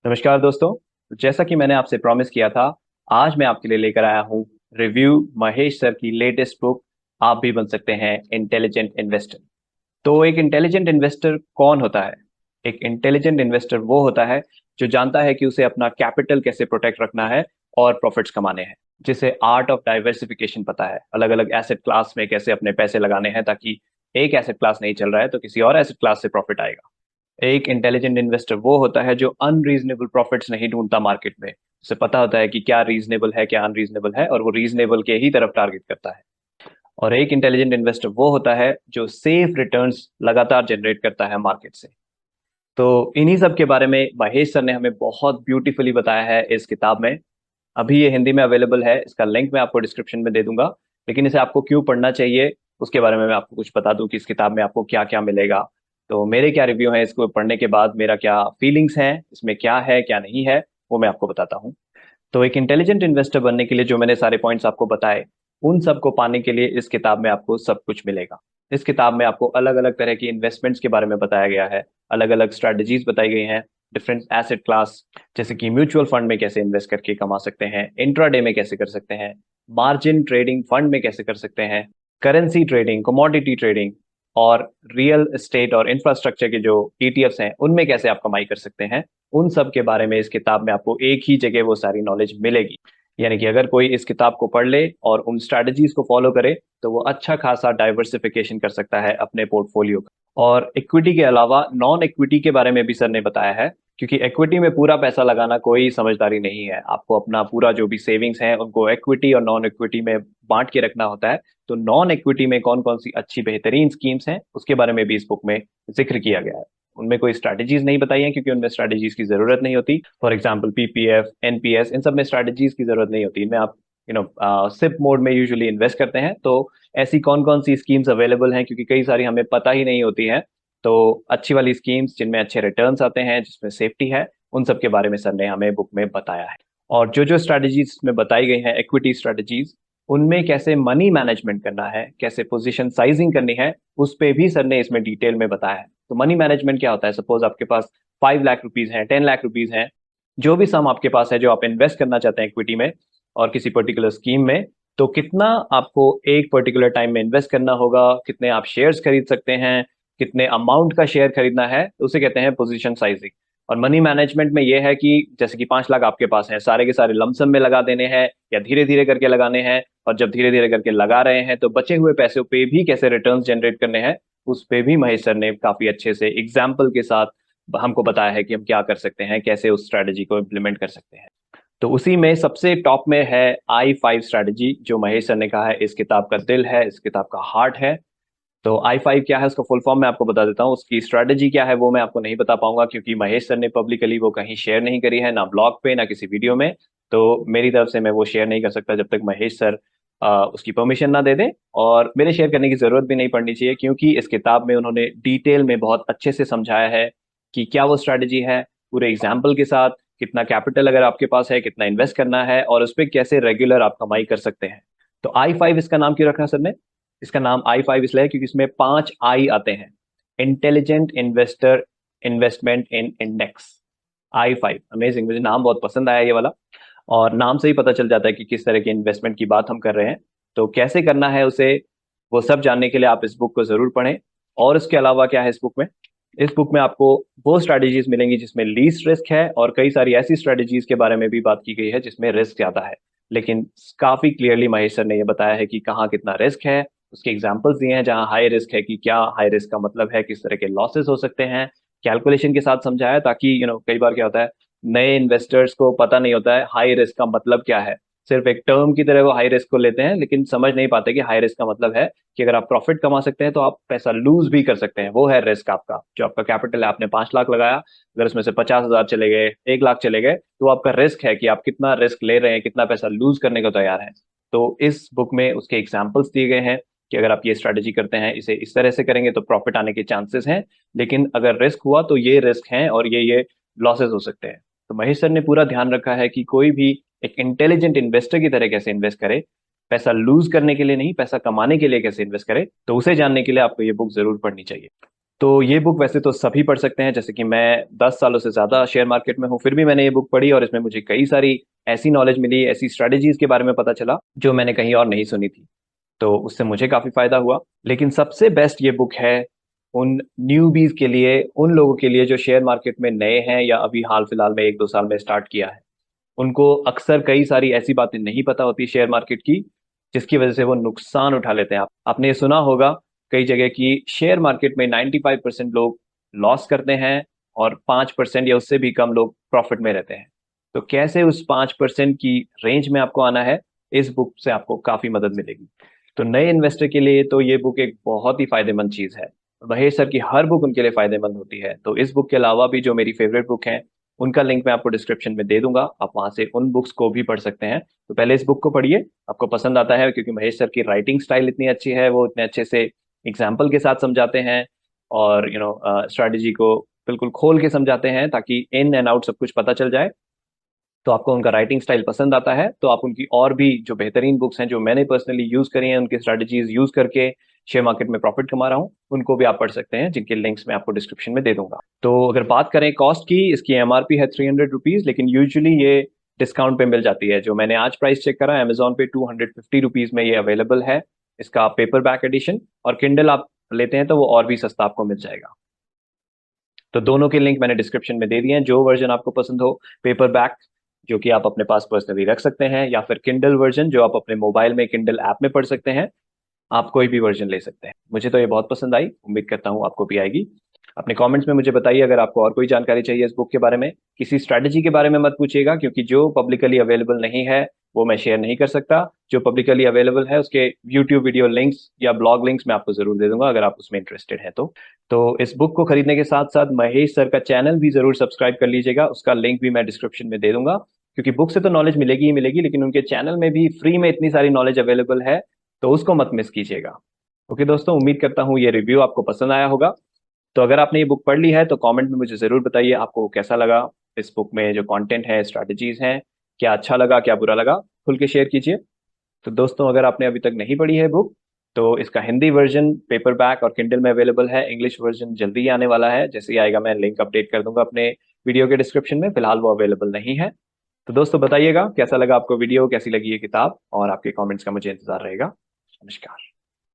नमस्कार दोस्तों। जैसा कि मैंने आपसे प्रॉमिस किया था, आज मैं आपके लिए लेकर आया हूँ रिव्यू महेश सर की लेटेस्ट बुक। आप भी बन सकते हैं इंटेलिजेंट इन्वेस्टर। तो एक इंटेलिजेंट इन्वेस्टर कौन होता है? एक इंटेलिजेंट इन्वेस्टर वो होता है जो जानता है कि उसे अपना कैपिटल कैसे प्रोटेक्ट रखना है और प्रॉफिट्स कमाने हैं, जिसे आर्ट ऑफ डाइवर्सिफिकेशन पता है, अलग अलग एसेट क्लास में कैसे अपने पैसे लगाने हैं ताकि एक एसेट क्लास नहीं चल रहा है तो किसी और एसेट क्लास से प्रॉफिट आएगा। एक इंटेलिजेंट इन्वेस्टर वो होता है जो अनरीजनेबल प्रॉफिट्स नहीं ढूंढता मार्केट में। उसे पता होता है कि क्या रीजनेबल है क्या अनरीजनेबल है और वो रीजनेबल के ही तरफ टारगेट करता है। और एक इंटेलिजेंट इन्वेस्टर वो होता है जो सेफ रिटर्न्स लगातार जनरेट करता है मार्केट से। तो इन्हीं सब के बारे में महेश सर ने हमें बहुत ब्यूटीफुली बताया है इस किताब में। अभी ये हिंदी में अवेलेबल है, इसका लिंक मैं आपको डिस्क्रिप्शन में दे दूंगा। लेकिन इसे आपको क्यों पढ़ना चाहिए उसके बारे में मैं आपको कुछ बता दूं कि इस किताब में आपको क्या क्या मिलेगा। तो मेरे क्या रिव्यू है इसको पढ़ने के बाद, मेरा क्या फीलिंग्स हैं, इसमें क्या है क्या नहीं है, वो मैं आपको बताता हूँ। तो एक इंटेलिजेंट इन्वेस्टर बनने के लिए जो मैंने सारे पॉइंट्स आपको बताए, उन सबको पाने के लिए इस किताब में आपको सब कुछ मिलेगा। इस किताब में आपको अलग अलग तरह की इन्वेस्टमेंट्स के बारे में बताया गया है, अलग अलग स्ट्रेटजीज बताई गई हैं, डिफरेंट एसेट क्लास, जैसे कि म्यूचुअल फंड में कैसे इन्वेस्ट करके कमा सकते हैं, इंट्राडे में कैसे कर सकते हैं, मार्जिन ट्रेडिंग फंड में कैसे कर सकते हैं, करेंसी ट्रेडिंग, कमोडिटी ट्रेडिंग, और रियल एस्टेट और इंफ्रास्ट्रक्चर के जो ईटीएफ्स हैं उनमें कैसे आप कमाई कर सकते हैं। उन सब के बारे में इस किताब में आपको एक ही जगह वो सारी नॉलेज मिलेगी। यानी कि अगर कोई इस किताब को पढ़ ले और उन स्ट्रैटेजीज को फॉलो करे तो वो अच्छा खासा डाइवर्सिफिकेशन कर सकता है अपने पोर्टफोलियो का। और इक्विटी के अलावा नॉन इक्विटी के बारे में भी सर ने बताया है, क्योंकि इक्विटी में पूरा पैसा लगाना कोई समझदारी नहीं है। आपको अपना पूरा जो भी सेविंग्स है उनको इक्विटी और नॉन इक्विटी में बांट के रखना होता है। तो नॉन इक्विटी में कौन कौन सी अच्छी बेहतरीन स्कीम्स हैं उसके बारे में भी इस बुक में जिक्र किया गया है। उनमें कोई स्ट्रैटेजीज नहीं बताई हैं क्योंकि उनमें स्ट्रैटेजीज की जरूरत नहीं होती। फॉर एग्जांपल पीपीएफ, एनपीएस, इन सब में स्ट्रैटेजीज की जरूरत नहीं होती। इनमें आप सिप मोड में यूजुअली इन्वेस्ट करते हैं। तो ऐसी कौन कौन सी स्कीम्स अवेलेबल हैं, क्योंकि कई सारी हमें पता ही नहीं होती हैं। तो अच्छी वाली स्कीम्स जिनमें अच्छे रिटर्न्स आते हैं, जिसमें सेफ्टी है, उन सब के बारे में सर ने हमें बुक में बताया है। और जो जो स्ट्रैटेजीज में बताई गई हैं इक्विटी स्ट्रैटेजीज, उनमें कैसे मनी मैनेजमेंट करना है, कैसे पोजीशन साइजिंग करनी है, उस पे भी सर ने इसमें डिटेल में बताया है। तो मनी मैनेजमेंट क्या होता है? सपोज आपके पास 5 लाख रुपीज हैं, 10 लाख रुपीज हैं, जो भी सम आपके पास है जो आप इन्वेस्ट करना चाहते हैं इक्विटी में और किसी पर्टिकुलर स्कीम में, तो कितना आपको एक पर्टिकुलर टाइम में इन्वेस्ट करना होगा, कितने आप शेयर्स खरीद सकते हैं, कितने अमाउंट का शेयर खरीदना है, उसे कहते हैं पोजीशन साइजिंग। और मनी मैनेजमेंट में यह है कि जैसे कि 5 लाख आपके पास हैं, सारे के सारे लमसम में लगा देने हैं या धीरे धीरे करके लगाने हैं। और जब धीरे धीरे करके लगा रहे हैं तो बचे हुए पैसों पे भी कैसे रिटर्न्स जनरेट करने हैं, उस पे भी महेश सर ने काफी अच्छे से एग्जाम्पल के साथ हमको बताया है कि हम क्या कर सकते हैं, कैसे उस स्ट्रैटेजी को इम्प्लीमेंट कर सकते हैं। तो उसी में सबसे टॉप में है I5 स्ट्रैटेजी, जो महेश सर ने कहा है इस किताब का दिल है, इस किताब का हार्ट है। तो I5 क्या है, उसका फुल फॉर्म मैं आपको बता देता हूँ। उसकी स्ट्रैटेजी क्या है वो मैं आपको नहीं बता पाऊंगा, क्योंकि महेश सर ने पब्लिकली वो कहीं शेयर नहीं करी है, ना ब्लॉग पे ना किसी वीडियो में। तो मेरी तरफ से मैं वो शेयर नहीं कर सकता जब तक महेश सर उसकी परमिशन ना दे दें। और मेरे शेयर करने की जरूरत भी नहीं पड़नी चाहिए, क्योंकि इस किताब में उन्होंने डिटेल में बहुत अच्छे से समझाया है कि क्या वो स्ट्रैटेजी है, पूरे एग्जाम्पल के साथ, कितना कैपिटल अगर आपके पास है कितना इन्वेस्ट करना है और उस पर कैसे रेगुलर आप कमाई कर सकते हैं। तो I5 इसका नाम क्यों रखा सर ने? इसका नाम I5 इसलिए है क्योंकि इसमें 5 I आते हैं। इंटेलिजेंट इन्वेस्टर इन्वेस्टमेंट इन इंडेक्स, I5। अमेजिंग, मुझे नाम बहुत पसंद आया ये वाला। और नाम से ही पता चल जाता है कि किस तरह की इन्वेस्टमेंट की बात हम कर रहे हैं। तो कैसे करना है उसे, वो सब जानने के लिए आप इस बुक को जरूर पढ़ें। और इसके अलावा क्या है इस बुक में? इस बुक में आपको वो स्ट्रैटेजीज मिलेंगी जिसमें लीस्ट रिस्क है, और कई सारी ऐसी स्ट्रैटेजीज के बारे में भी बात की गई है जिसमें रिस्क ज्यादा है। लेकिन काफी क्लियरली महेश सर ने ये बताया है कि कहाँ कितना रिस्क है। उसके एग्जाम्पल्स दिए हैं जहाँ हाई रिस्क है, कि क्या हाई रिस्क का मतलब है, किस तरह के लॉसेस हो सकते हैं, कैलकुलेशन के साथ समझाया, ताकि कई बार क्या होता है, नए इन्वेस्टर्स को पता नहीं होता है हाई रिस्क का मतलब क्या है। सिर्फ एक टर्म की तरह वो हाई रिस्क को लेते हैं, लेकिन समझ नहीं पाते कि हाई रिस्क का मतलब है कि अगर आप प्रॉफिट कमा सकते हैं तो आप पैसा लूज भी कर सकते हैं। वो है रिस्क आपका। जो आपका कैपिटल है, आपने 5 लाख लगाया, अगर उसमें से 50,000 चले गए, 1 लाख चले गए, तो आपका रिस्क है कि आप कितना रिस्क ले रहे हैं, कितना पैसा लूज करने को तैयार हैं। तो इस बुक में उसके एग्जाम्पल्स दिए गए हैं कि अगर आप ये स्ट्रेटेजी करते हैं, इसे इस तरह से करेंगे तो प्रॉफिट आने के चांसेस हैं, लेकिन अगर रिस्क हुआ तो ये रिस्क हैं और ये लॉसेस हो सकते हैं। तो महेश सर ने पूरा ध्यान रखा है कि कोई भी एक इंटेलिजेंट इन्वेस्टर की तरह कैसे इन्वेस्ट करे, पैसा लूज करने के लिए नहीं, पैसा कमाने के लिए कैसे इन्वेस्ट करे। तो उसे जानने के लिए आपको ये बुक जरूर पढ़नी चाहिए। तो ये बुक वैसे तो सभी पढ़ सकते हैं, जैसे कि मैं 10 सालों से ज्यादा शेयर मार्केट में हूँ, फिर भी मैंने ये बुक पढ़ी और इसमें मुझे कई सारी ऐसी नॉलेज मिली, ऐसी स्ट्रेटेजीज के बारे में पता चला जो मैंने कहीं और नहीं सुनी थी। तो उससे मुझे काफी फायदा हुआ। लेकिन सबसे बेस्ट ये बुक है उन न्यूबीज के लिए, उन लोगों के लिए जो शेयर मार्केट में नए हैं या अभी हाल फिलहाल में 1-2 साल में स्टार्ट किया है। उनको अक्सर कई सारी ऐसी बातें नहीं पता होती शेयर मार्केट की, जिसकी वजह से वो नुकसान उठा लेते हैं। आपने ये सुना होगा कई जगह की शेयर मार्केट में 95% लोग लॉस करते हैं और 5% या उससे भी कम लोग प्रॉफिट में रहते हैं। तो कैसे उस 5% की रेंज में आपको आना है, इस बुक से आपको काफी मदद मिलेगी। तो नए इन्वेस्टर के लिए तो ये बुक एक बहुत ही फायदेमंद चीज है। महेश सर की हर बुक उनके लिए फायदेमंद होती है। तो इस बुक के अलावा भी जो मेरी फेवरेट बुक है, उनका लिंक मैं आपको डिस्क्रिप्शन में दे दूंगा, आप वहां से उन बुक्स को भी पढ़ सकते हैं। तो पहले इस बुक को पढ़िए, आपको पसंद आता है, क्योंकि महेश सर की राइटिंग स्टाइल इतनी अच्छी है, वो इतने अच्छे से एग्जाम्पल के साथ समझाते हैं और स्ट्रैटेजी को बिल्कुल खोल के समझाते हैं ताकि इन एंड आउट सब कुछ पता चल जाए। तो आपको उनका राइटिंग स्टाइल पसंद आता है तो आप उनकी और भी जो बेहतरीन बुक्स हैं जो मैंने पर्सनली यूज करी हैं, उनकी स्ट्रैटेजीज यूज करके शेयर मार्केट में प्रॉफिट कमा रहा हूँ, उनको भी आप पढ़ सकते हैं, जिनके लिंक्स मैं आपको डिस्क्रिप्शन में दे दूंगा। तो अगर बात करें कॉस्ट की, इसकी एमआरपी है 300 रुपीज, लेकिन यूजुअली ये डिस्काउंट पे मिल जाती है। जो मैंने आज प्राइस चेक करा अमेजोन पे 250 रुपीज में ये अवेलेबल है, इसका पेपर बैक एडिशन। और किंडल आप लेते हैं तो वो और भी सस्ता आपको मिल जाएगा। तो दोनों के लिंक मैंने डिस्क्रिप्शन में दे दिए हैं, जो वर्जन आपको पसंद हो, पेपर बैक जो कि आप अपने पास पर्सनली रख सकते हैं, या फिर किंडल वर्जन जो आप अपने मोबाइल में किंडल ऐप में पढ़ सकते हैं, आप कोई भी वर्जन ले सकते हैं। मुझे तो ये बहुत पसंद आई, उम्मीद करता हूँ आपको भी आएगी। अपने कमेंट्स में मुझे बताइए अगर आपको और कोई जानकारी चाहिए इस बुक के बारे में। किसी स्ट्रैटेजी के बारे में मत पूछिएगा, क्योंकि जो पब्लिकली अवेलेबल नहीं है वो मैं शेयर नहीं कर सकता। जो पब्लिकली अवेलेबल है उसके यूट्यूब वीडियो लिंक्स या ब्लॉग लिंक्स मैं आपको जरूर दे दूंगा, अगर आप उसमें इंटरेस्टेड हैं तो इस बुक को खरीदने के साथ साथ महेश सर का चैनल भी जरूर सब्सक्राइब कर लीजिएगा, उसका लिंक भी मैं डिस्क्रिप्शन में दे दूंगा। क्योंकि बुक से तो नॉलेज मिलेगी ही मिलेगी, लेकिन उनके चैनल में भी फ्री में इतनी सारी नॉलेज अवेलेबल है, तो उसको मत मिस कीजिएगा। ओके दोस्तों, उम्मीद करता हूँ ये रिव्यू आपको पसंद आया होगा। तो अगर आपने ये बुक पढ़ ली है तो कमेंट में मुझे जरूर बताइए आपको कैसा लगा। इस बुक में जो कंटेंट है, स्ट्रैटेजीज हैं, क्या अच्छा लगा क्या बुरा लगा, खुल के शेयर कीजिए। तो दोस्तों, अगर आपने अभी तक नहीं पढ़ी है बुक, तो इसका हिंदी वर्जन पेपर बैक और किंडल में अवेलेबल है। इंग्लिश वर्जन जल्दी ही आने वाला है, जैसे ही आएगा मैं लिंक अपडेट कर दूंगा अपने वीडियो के डिस्क्रिप्शन में। फिलहाल वो अवेलेबल नहीं है। तो दोस्तों बताइएगा कैसा लगा आपको वीडियो, कैसी लगी ये किताब, और आपके कमेंट्स का मुझे इंतजार रहेगा। नमस्कार।